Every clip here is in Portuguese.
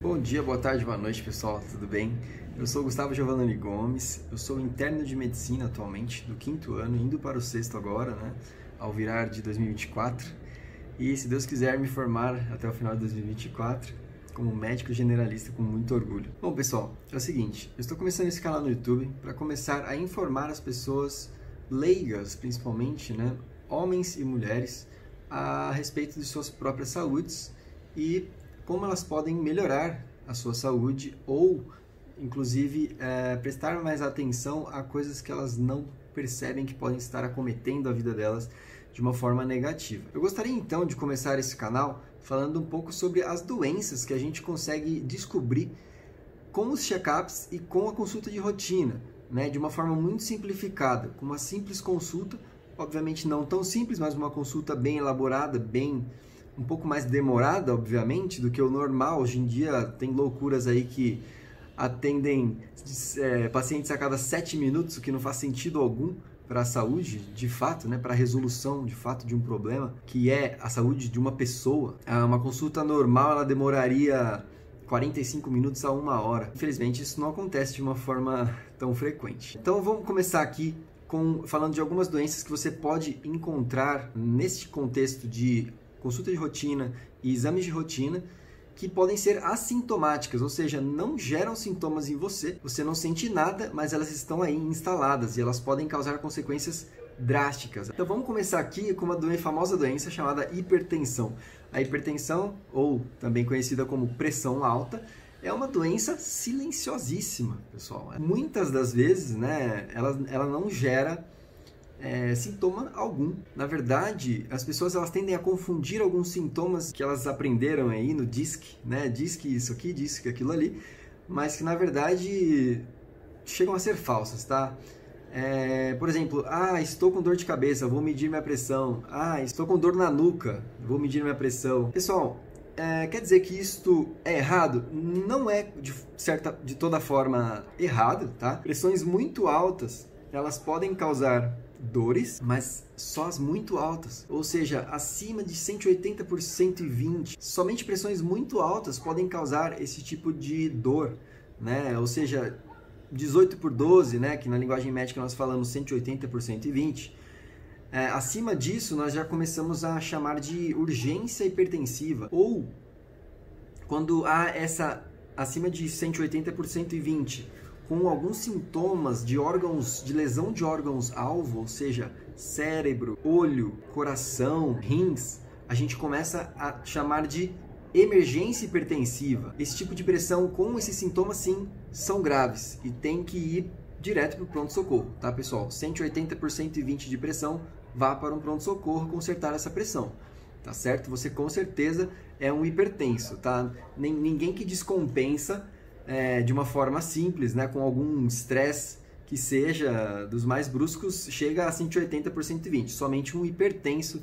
Bom dia, boa tarde, boa noite, pessoal, tudo bem? Eu sou Gustavo Giovannoni Gomes, eu sou interno de medicina atualmente, do 5º ano, indo para o 6º agora, né, ao virar de 2024, e se Deus quiser me formar até o final de 2024 como médico generalista com muito orgulho. Bom, pessoal, é o seguinte, eu estou começando esse canal no YouTube para começar a informar as pessoas leigas, principalmente, né, homens e mulheres, a respeito de suas próprias saúdes e como elas podem melhorar a sua saúde ou, inclusive, prestar mais atenção a coisas que elas não percebem que podem estar acometendo a vida delas de uma forma negativa. Eu gostaria então de começar esse canal falando um pouco sobre as doenças que a gente consegue descobrir com os check-ups e com a consulta de rotina, né, de uma forma muito simplificada, com uma simples consulta, obviamente não tão simples, mas uma consulta bem elaborada, um pouco mais demorada, obviamente, do que o normal. Hoje em dia tem loucuras aí que atendem pacientes a cada 7 minutos, o que não faz sentido algum para a saúde, de fato, né, para a resolução, de fato, de um problema, que é a saúde de uma pessoa. Uma consulta normal, ela demoraria 45 minutos a 1 hora. Infelizmente, isso não acontece de uma forma tão frequente. Então, vamos começar aqui falando de algumas doenças que você pode encontrar neste contexto de consulta de rotina e exames de rotina, que podem ser assintomáticas, ou seja, não geram sintomas em você, você não sente nada, mas elas estão aí instaladas e elas podem causar consequências drásticas. Então vamos começar aqui com uma famosa doença chamada hipertensão. A hipertensão, ou também conhecida como pressão alta, é uma doença silenciosíssima, pessoal. Muitas das vezes, né, ela não gera sintoma algum. Na verdade, as pessoas elas tendem a confundir alguns sintomas que elas aprenderam aí no DISC, né? DISC isso aqui, DISC aquilo ali, mas que na verdade chegam a ser falsas, tá? Por exemplo, estou com dor de cabeça, vou medir minha pressão. Estou com dor na nuca, vou medir minha pressão. Pessoal, quer dizer que isto é errado? Não é de toda forma errado, tá? Pressões muito altas, elas podem causar dores, mas só as muito altas, ou seja, acima de 180 por 120. Somente pressões muito altas podem causar esse tipo de dor, né? Ou seja, 18 por 12, né? Que na linguagem médica nós falamos 180 por 120. Acima disso, nós já começamos a chamar de urgência hipertensiva, ou quando há essa acima de 180 por 120, com alguns sintomas de lesão de órgãos-alvo, ou seja, cérebro, olho, coração, rins, a gente começa a chamar de emergência hipertensiva. Esse tipo de pressão com esses sintomas, sim, são graves e tem que ir direto para o pronto-socorro, tá, pessoal? 180 por 120 de pressão, vá para um pronto-socorro consertar essa pressão, tá certo? Você com certeza é um hipertenso, tá? Ninguém que descompensa de uma forma simples, né, com algum estresse que seja dos mais bruscos, chega a 180 por 120. Somente um hipertenso,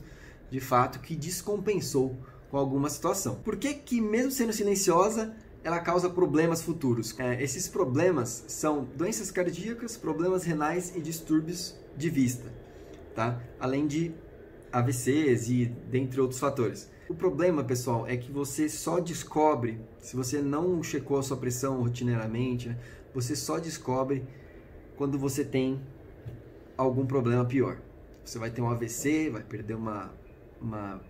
de fato, que descompensou com alguma situação. Por que mesmo sendo silenciosa, ela causa problemas futuros? Esses problemas são doenças cardíacas, problemas renais e distúrbios de vista, tá? Além de AVCs e dentre outros fatores. O problema, pessoal, é que você só descobre, se você não checou a sua pressão rotineiramente, né, você só descobre quando você tem algum problema pior. Você vai ter um AVC, vai perder uma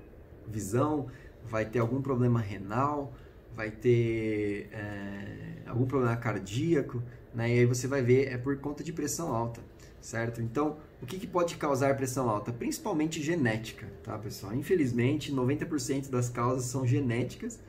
visão, vai ter algum problema renal, vai ter algum problema cardíaco, né, e aí você vai ver, é por conta de pressão alta, certo? Então, o que pode causar pressão alta? Principalmente genética, tá, pessoal? Infelizmente, 90% das causas são genéticas,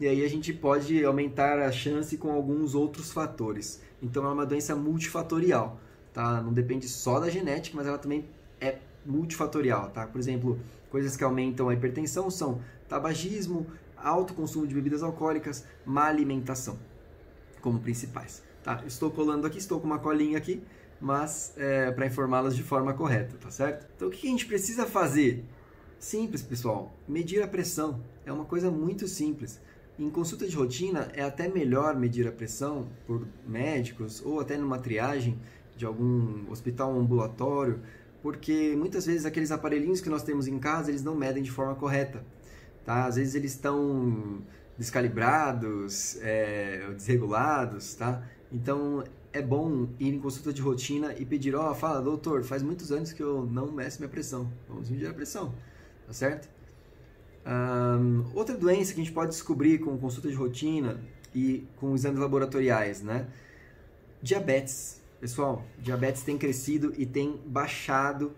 e aí a gente pode aumentar a chance com alguns outros fatores. Então, é uma doença multifatorial, tá? Não depende só da genética, mas ela também é multifatorial, tá? Por exemplo, coisas que aumentam a hipertensão são tabagismo, alto consumo de bebidas alcoólicas, má alimentação, como principais, tá? Estou colando aqui, estou com uma colinha aqui, mas para informá-las de forma correta, tá certo? Então, o que a gente precisa fazer? Simples, pessoal, medir a pressão. É uma coisa muito simples. Em consulta de rotina, é até melhor medir a pressão por médicos ou até numa triagem de algum hospital ambulatório, porque muitas vezes aqueles aparelhinhos que nós temos em casa, eles não medem de forma correta, tá? Às vezes eles estão descalibrados, desregulados, tá? Então é bom ir em consulta de rotina e pedir, fala, doutor, faz muitos anos que eu não meço minha pressão, vamos medir a pressão, tá certo? Outra doença que a gente pode descobrir com consulta de rotina e com exames laboratoriais, né? Diabetes. Pessoal, diabetes tem crescido e tem baixado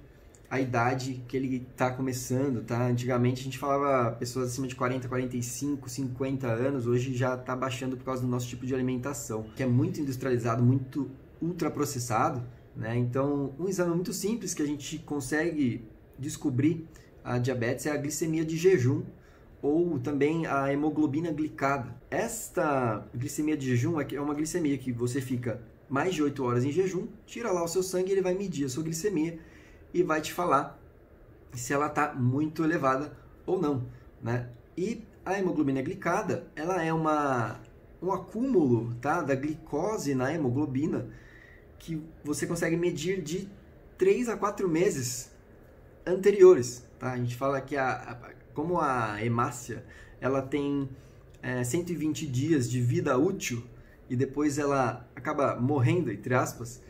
a idade que ele está começando, tá? Antigamente a gente falava pessoas acima de 40, 45, 50 anos, hoje já está baixando por causa do nosso tipo de alimentação, que é muito industrializado, muito ultraprocessado, né? Então, um exame muito simples que a gente consegue descobrir a diabetes é a glicemia de jejum ou também a hemoglobina glicada. Esta glicemia de jejum é uma glicemia que você fica mais de 8 horas em jejum, tira lá o seu sangue e ele vai medir a sua glicemia e vai te falar se ela está muito elevada ou não, né? E a hemoglobina glicada, ela é um acúmulo, tá, da glicose na hemoglobina que você consegue medir de 3 a 4 meses anteriores, tá? A gente fala que como a hemácia, ela tem 120 dias de vida útil e depois ela acaba morrendo, entre aspas,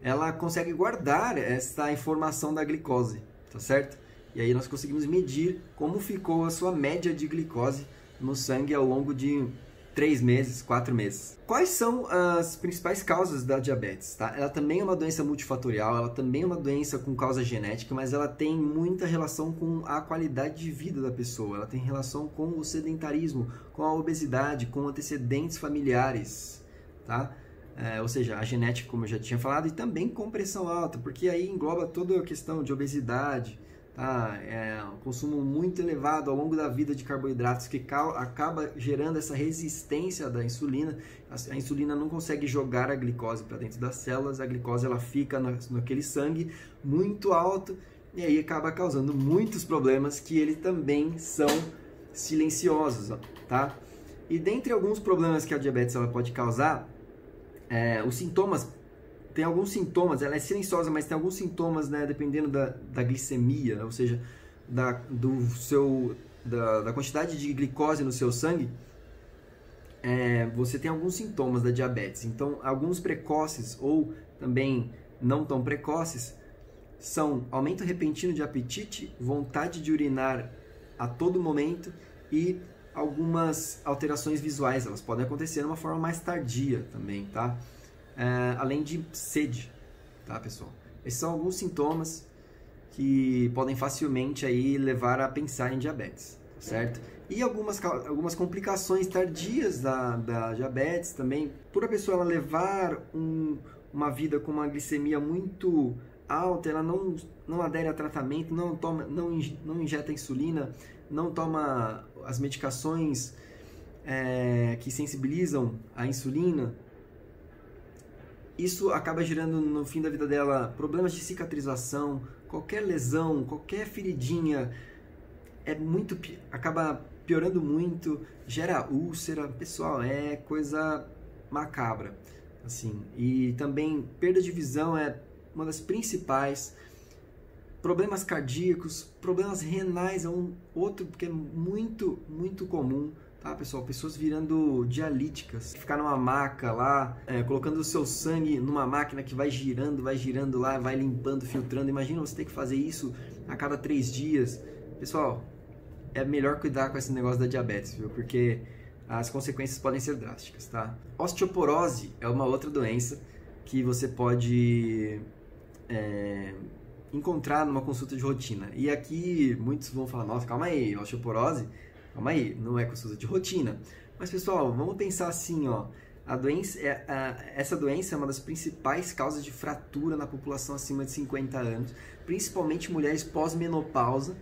ela consegue guardar essa informação da glicose, tá certo? E aí nós conseguimos medir como ficou a sua média de glicose no sangue ao longo de 3 meses, 4 meses. Quais são as principais causas da diabetes? Tá? Ela também é uma doença multifatorial, ela também é uma doença com causa genética, mas ela tem muita relação com a qualidade de vida da pessoa, ela tem relação com o sedentarismo, com a obesidade, com antecedentes familiares, tá? Ou seja, a genética, como eu já tinha falado, e também com pressão alta, porque aí engloba toda a questão de obesidade, tá? Consumo muito elevado ao longo da vida de carboidratos que acaba gerando essa resistência da insulina. A insulina não consegue jogar a glicose para dentro das células, a glicose ela fica naquele sangue muito alto e aí acaba causando muitos problemas que eles também são silenciosos, tá? E dentre alguns problemas que a diabetes ela pode causar, os sintomas, tem alguns sintomas, ela é silenciosa, mas tem alguns sintomas, né, dependendo da glicemia, ou seja, da quantidade de glicose no seu sangue, você tem alguns sintomas da diabetes. Então, alguns precoces ou também não tão precoces são aumento repentino de apetite, vontade de urinar a todo momento e algumas alterações visuais. Elas podem acontecer de uma forma mais tardia também, tá? Além de sede, tá, pessoal? Esses são alguns sintomas que podem facilmente aí levar a pensar em diabetes, certo? E algumas complicações tardias da diabetes também, por a pessoa ela levar uma vida com uma glicemia muito alta, ela não adere a tratamento, não injeta insulina, não toma as medicações que sensibilizam a insulina, isso acaba gerando no fim da vida dela problemas de cicatrização, qualquer lesão, qualquer feridinha, acaba piorando muito, gera úlcera, pessoal, é coisa macabra, assim. E também perda de visão é uma das principais, problemas cardíacos, problemas renais é um outro que é muito, muito comum, tá, pessoal? Pessoas virando dialíticas, ficar numa maca lá, colocando o seu sangue numa máquina que vai girando lá, vai limpando, filtrando. Imagina você ter que fazer isso a cada 3 dias. Pessoal, é melhor cuidar com esse negócio da diabetes, viu? Porque as consequências podem ser drásticas, tá? Osteoporose é uma outra doença que você pode encontrar numa consulta de rotina. E aqui muitos vão falar, nossa, calma aí, osteoporose, calma aí, não é consulta de rotina. Mas pessoal, vamos pensar assim, ó, essa doença é uma das principais causas de fratura na população acima de 50 anos, principalmente mulheres pós-menopausa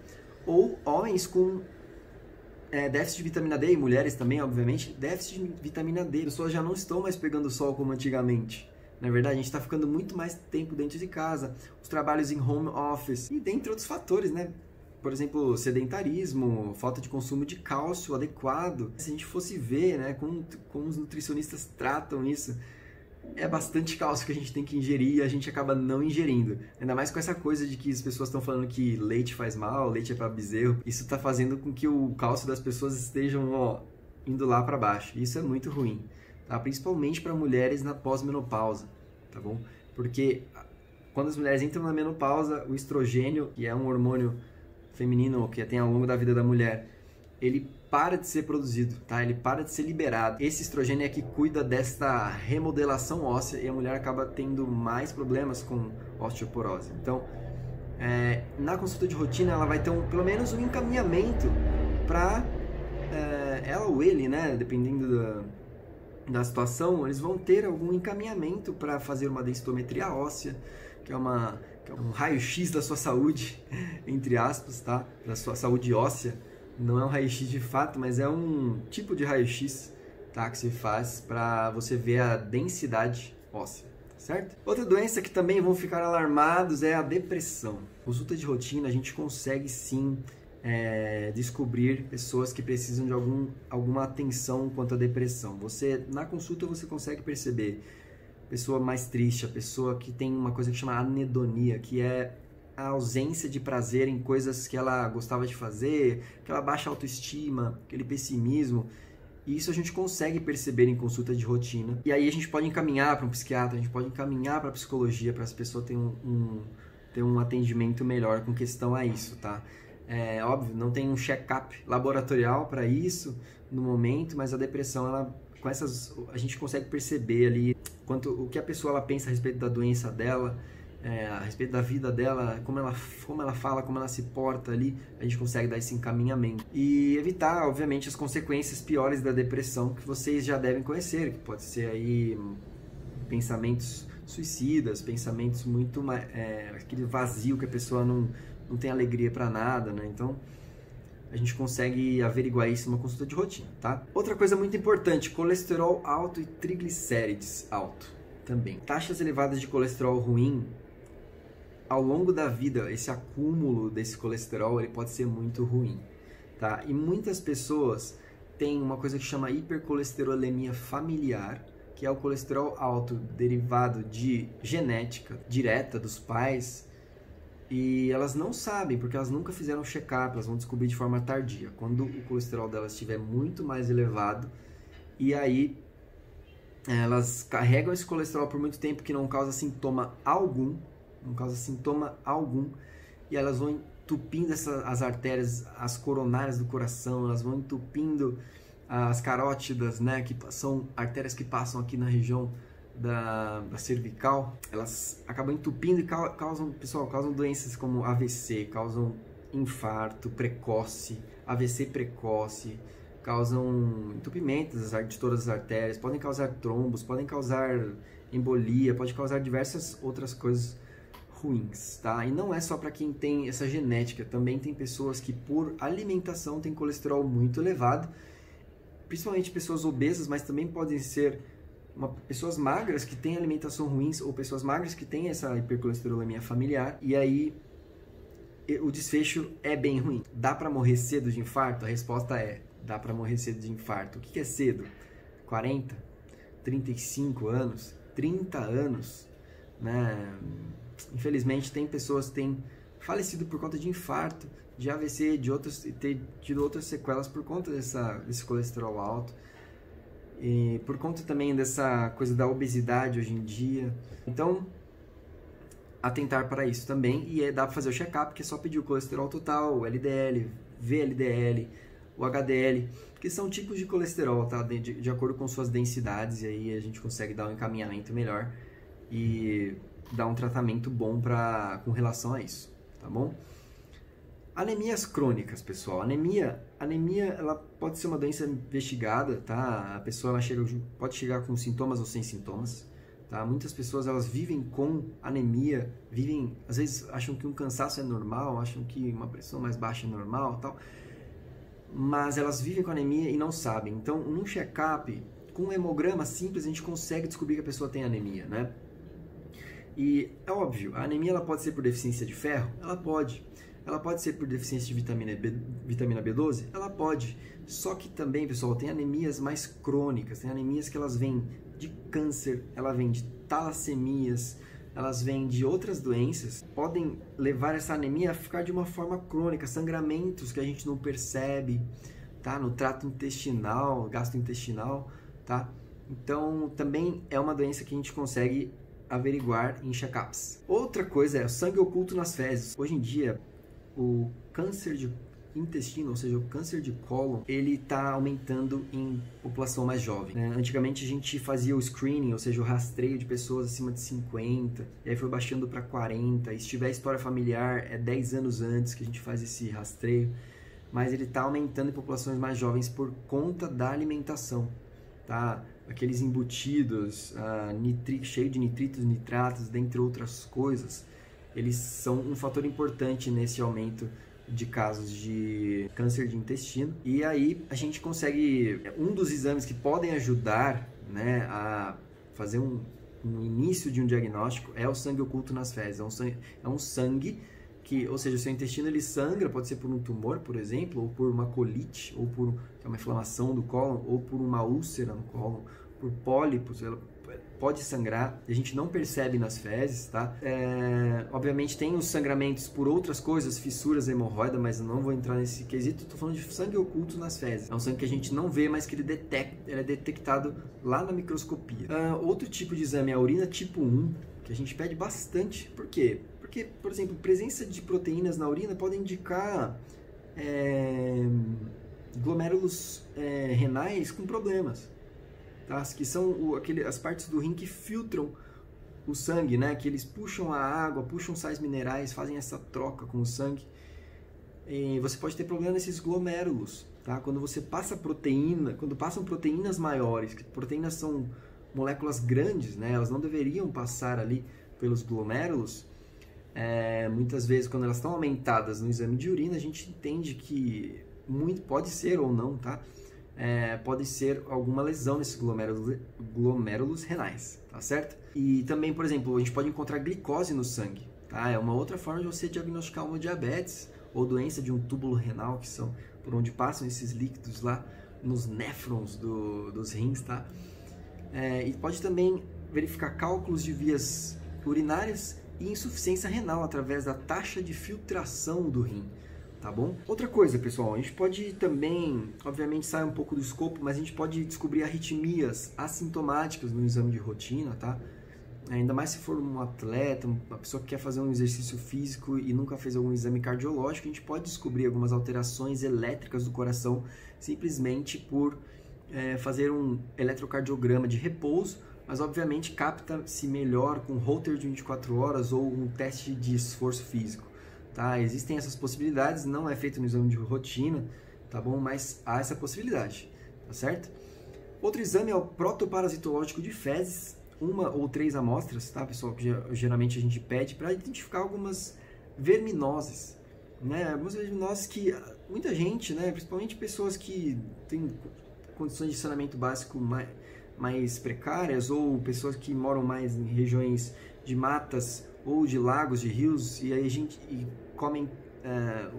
ou homens com déficit de vitamina D, e mulheres também, obviamente, déficit de vitamina D. As pessoas já não estão mais pegando sol como antigamente. Na verdade, a gente está ficando muito mais tempo dentro de casa, os trabalhos em home office e dentre outros fatores, né? Por exemplo, sedentarismo, falta de consumo de cálcio adequado. Se a gente fosse ver, né, como os nutricionistas tratam isso, é bastante cálcio que a gente tem que ingerir e a gente acaba não ingerindo. Ainda mais com essa coisa de que as pessoas estão falando que leite faz mal, leite é para bezerro. Isso está fazendo com que o cálcio das pessoas estejam indo lá para baixo. Isso é muito ruim, tá? Principalmente para mulheres na pós-menopausa, tá bom? Porque quando as mulheres entram na menopausa, o estrogênio, que é um hormônio feminino que tem ao longo da vida da mulher, ele para de ser produzido, tá? Ele para de ser liberado. Esse estrogênio é que cuida desta remodelação óssea e a mulher acaba tendo mais problemas com osteoporose. Então, na consulta de rotina, ela vai ter pelo menos um encaminhamento para ela ou ele, né? Dependendo da situação, eles vão ter algum encaminhamento para fazer uma densitometria óssea, que é um raio-x da sua saúde, entre aspas, tá? Da sua saúde óssea. Não é um raio-x de fato, mas é um tipo de raio-x, tá? Que se faz para você ver a densidade óssea, certo? Outra doença que também vão ficar alarmados é a depressão. Consulta de rotina, a gente consegue sim descobrir pessoas que precisam de alguma atenção quanto à depressão. Na consulta você consegue perceber pessoa mais triste, a pessoa que tem uma coisa que chama anedonia, que é a ausência de prazer em coisas que ela gostava de fazer, aquela baixa autoestima, aquele pessimismo. E isso a gente consegue perceber em consulta de rotina. E aí a gente pode encaminhar para um psiquiatra, a gente pode encaminhar para a psicologia, para as pessoas terem um atendimento melhor com questão a isso, tá? É óbvio, não tem um check-up laboratorial para isso no momento, mas a depressão, a gente consegue perceber ali o que a pessoa ela pensa a respeito da doença dela, a respeito da vida dela, como ela fala, como ela se porta ali, a gente consegue dar esse encaminhamento. E evitar, obviamente, as consequências piores da depressão que vocês já devem conhecer, que pode ser aí pensamentos suicidas, pensamentos muito aquele vazio que a pessoa não tem alegria para nada, né? Então, a gente consegue averiguar isso numa consulta de rotina, tá? Outra coisa muito importante, colesterol alto e triglicérides alto também. Taxas elevadas de colesterol ruim, ao longo da vida, esse acúmulo desse colesterol, ele pode ser muito ruim, tá? E muitas pessoas têm uma coisa que chama hipercolesterolemia familiar, que é o colesterol alto derivado de genética direta dos pais, e elas não sabem, porque elas nunca fizeram check-up, elas vão descobrir de forma tardia, quando o colesterol delas estiver muito mais elevado, e aí elas carregam esse colesterol por muito tempo que não causa sintoma algum, e elas vão entupindo as artérias, as coronárias do coração, elas vão entupindo as carótidas, né, que são artérias que passam aqui na região da cervical, elas acabam entupindo e causam doenças como AVC, causam infarto precoce, AVC precoce, causam entupimento de todas as artérias, podem causar trombos, podem causar embolia, pode causar diversas outras coisas ruins, tá? E não é só para quem tem essa genética, também tem pessoas que por alimentação têm colesterol muito elevado, principalmente pessoas obesas, mas também podem ser pessoas magras que têm alimentação ruim ou pessoas magras que têm essa hipercolesterolemia familiar, e aí o desfecho é bem ruim. Dá para morrer cedo de infarto? A resposta é: dá para morrer cedo de infarto. O que é cedo? 40? 35 anos? 30 anos? Né? Infelizmente tem pessoas que têm falecido por conta de infarto, de AVC, e ter tido outras sequelas por conta desse colesterol alto. E por conta também dessa coisa da obesidade hoje em dia. Então, atentar para isso também. E dá para fazer o check-up, que é só pedir o colesterol total, o LDL, VLDL, o HDL, que são tipos de colesterol, tá? De acordo com suas densidades, e aí a gente consegue dar um encaminhamento melhor e dar um tratamento bom com relação a isso, tá bom? Anemias crônicas, pessoal. Anemia, ela pode ser uma doença investigada, tá? A pessoa pode chegar com sintomas ou sem sintomas, tá? Muitas pessoas elas vivem com anemia, às vezes acham que um cansaço é normal, acham que uma pressão mais baixa é normal, tal. Mas elas vivem com anemia e não sabem. Então, num check-up, com um hemograma simples, a gente consegue descobrir que a pessoa tem anemia, né? E é óbvio, a anemia ela pode ser por deficiência de ferro? Ela pode. Ela pode ser por deficiência de vitamina B12? Ela pode. Só que também, pessoal, tem anemias mais crônicas, tem anemias que elas vêm de câncer, ela vem de talassemias, elas vêm de outras doenças, podem levar essa anemia a ficar de uma forma crônica, sangramentos que a gente não percebe, tá? No trato intestinal, gastrointestinal, tá? Então, também é uma doença que a gente consegue averiguar em check-ups. Outra coisa é o sangue oculto nas fezes. Hoje em dia, o câncer de intestino, ou seja, o câncer de cólon, ele está aumentando em população mais jovem, né? Antigamente a gente fazia o screening, ou seja, o rastreio de pessoas acima de 50, e aí foi baixando para 40, e se tiver história familiar, é 10 anos antes que a gente faz esse rastreio, mas ele está aumentando em populações mais jovens por conta da alimentação, tá? Aqueles embutidos, cheio de nitritos, nitratos, dentre outras coisas, eles são um fator importante nesse aumento de casos de câncer de intestino. E aí a gente consegue, um dos exames que podem ajudar, né, a fazer um início de um diagnóstico é o sangue oculto nas fezes. É um sangue que, ou seja, o seu intestino ele sangra, pode ser por um tumor, por exemplo, ou por uma colite, ou por uma inflamação do cólon, ou por uma úlcera no cólon, por pólipos, ela pode sangrar, a gente não percebe nas fezes, tá? Obviamente tem os sangramentos por outras coisas, fissuras, hemorroida, mas eu não vou entrar nesse quesito, estou falando de sangue oculto nas fezes. É um sangue que a gente não vê, mas que ele é detectado lá na microscopia. Outro tipo de exame é a urina tipo 1, que a gente pede bastante. Por quê? Porque, por exemplo, presença de proteínas na urina pode indicar glomérulos renais com problemas. Tá? Que são as partes do rim que filtram o sangue, né? Que eles puxam a água, puxam sais minerais, fazem essa troca com o sangue. E você pode ter problema nesses glomérulos, tá? Quando você passa proteína, quando passam proteínas maiores, que proteínas são moléculas grandes, né? Elas não deveriam passar ali pelos glomérulos. Muitas vezes, quando elas estão aumentadas no exame de urina, a gente entende que pode ser ou não, tá? Pode ser alguma lesão nesses glomérulos renais, tá certo? E também, por exemplo, a gente pode encontrar glicose no sangue, tá? É uma outra forma de você diagnosticar uma diabetes ou doença de um túbulo renal, que são por onde passam esses líquidos lá nos néfrons dos rins, tá? E pode também verificar cálculos de vias urinárias e insuficiência renal através da taxa de filtração do rim. Tá bom? Outra coisa, pessoal, a gente pode também, obviamente sai um pouco do escopo, mas a gente pode descobrir arritmias assintomáticas no exame de rotina, tá? Ainda mais se for um atleta, uma pessoa que quer fazer um exercício físico e nunca fez algum exame cardiológico, a gente pode descobrir algumas alterações elétricas do coração simplesmente por fazer um eletrocardiograma de repouso, mas obviamente capta-se melhor com Holter de 24 horas ou um teste de esforço físico. Tá? Existem essas possibilidades, não é feito no exame de rotina, tá bom? Mas há essa possibilidade, tá certo? Outro exame é o protoparasitológico de fezes, 1 ou 3 amostras, tá, pessoal? Que geralmente a gente pede para identificar algumas verminoses, né? Algumas verminoses que muita gente, né, principalmente pessoas que têm condições de saneamento básico mais precárias ou pessoas que moram mais em regiões de matas ou de lagos, de rios, e aí a gente comem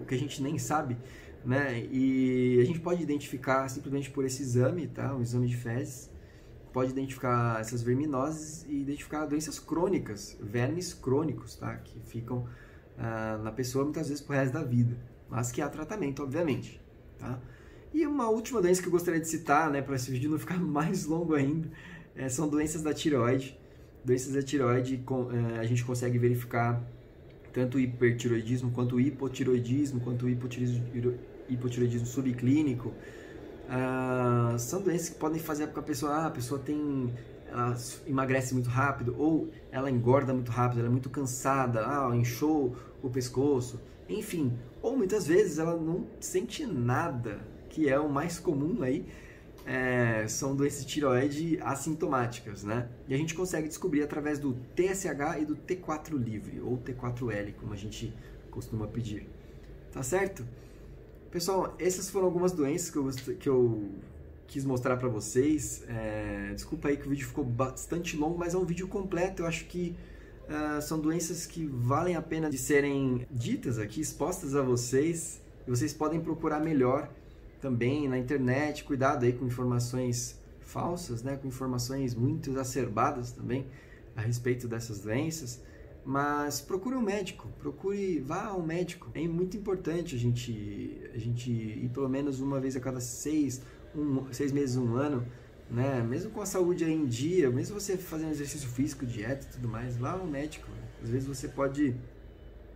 o que a gente nem sabe, né? E a gente pode identificar simplesmente por esse exame, tá? Um exame de fezes, pode identificar essas verminoses e identificar doenças crônicas, vermes crônicos, tá? Que ficam na pessoa muitas vezes pro resto da vida, mas que há tratamento, obviamente, tá? E uma última doença que eu gostaria de citar, né, para esse vídeo não ficar mais longo ainda, são doenças da tireoide. Doenças da tireoide, a gente consegue verificar tanto o hipertireoidismo, quanto o hipotireoidismo, quanto o hipotireoidismo subclínico. São doenças que podem fazer com que a pessoa ela emagrece muito rápido, ou ela engorda muito rápido, ela é muito cansada, inchou o pescoço, enfim. Ou muitas vezes ela não sente nada, que é o mais comum aí. São doenças de tireoide assintomáticas, né? E a gente consegue descobrir através do TSH e do T4 livre, ou T4L, como a gente costuma pedir. Tá certo? Pessoal, essas foram algumas doenças que eu quis mostrar para vocês. Desculpa aí que o vídeo ficou bastante longo, mas é um vídeo completo. Eu acho que são doenças que valem a pena de serem ditas aqui, expostas a vocês. E vocês podem procurar melhor também na internet, cuidado aí com informações falsas, né? Com informações muito exacerbadas também a respeito dessas doenças. Mas procure um médico, vá ao médico. É muito importante a gente ir pelo menos uma vez a cada 6 meses, um ano, né? Mesmo com a saúde aí em dia, mesmo você fazendo exercício físico, dieta e tudo mais, vá ao médico. Às vezes você pode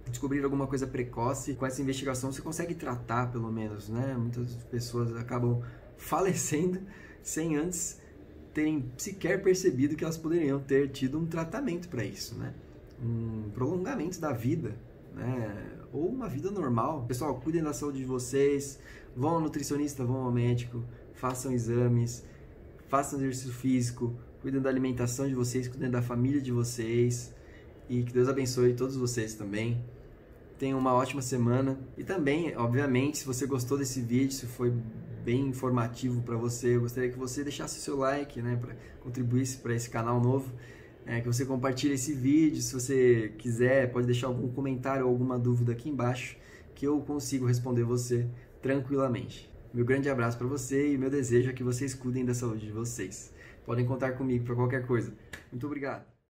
descobrir alguma coisa precoce. Com essa investigação você consegue tratar, pelo menos, né? Muitas pessoas acabam falecendo sem antes terem sequer percebido que elas poderiam ter tido um tratamento para isso, né? Um prolongamento da vida, né? Ou uma vida normal. Pessoal, cuidem da saúde de vocês, vão ao nutricionista, vão ao médico, façam exames, façam exercício físico, cuidem da alimentação de vocês, cuidem da família de vocês, e que Deus abençoe todos vocês também. Tenham uma ótima semana. E também, obviamente, se você gostou desse vídeo, se foi bem informativo para você, eu gostaria que você deixasse o seu like, né, para contribuir para esse canal novo, que você compartilhe esse vídeo. Se você quiser, pode deixar algum comentário ou alguma dúvida aqui embaixo, que eu consigo responder você tranquilamente. Meu grande abraço para você e meu desejo é que vocês cuidem da saúde de vocês. Podem contar comigo para qualquer coisa. Muito obrigado.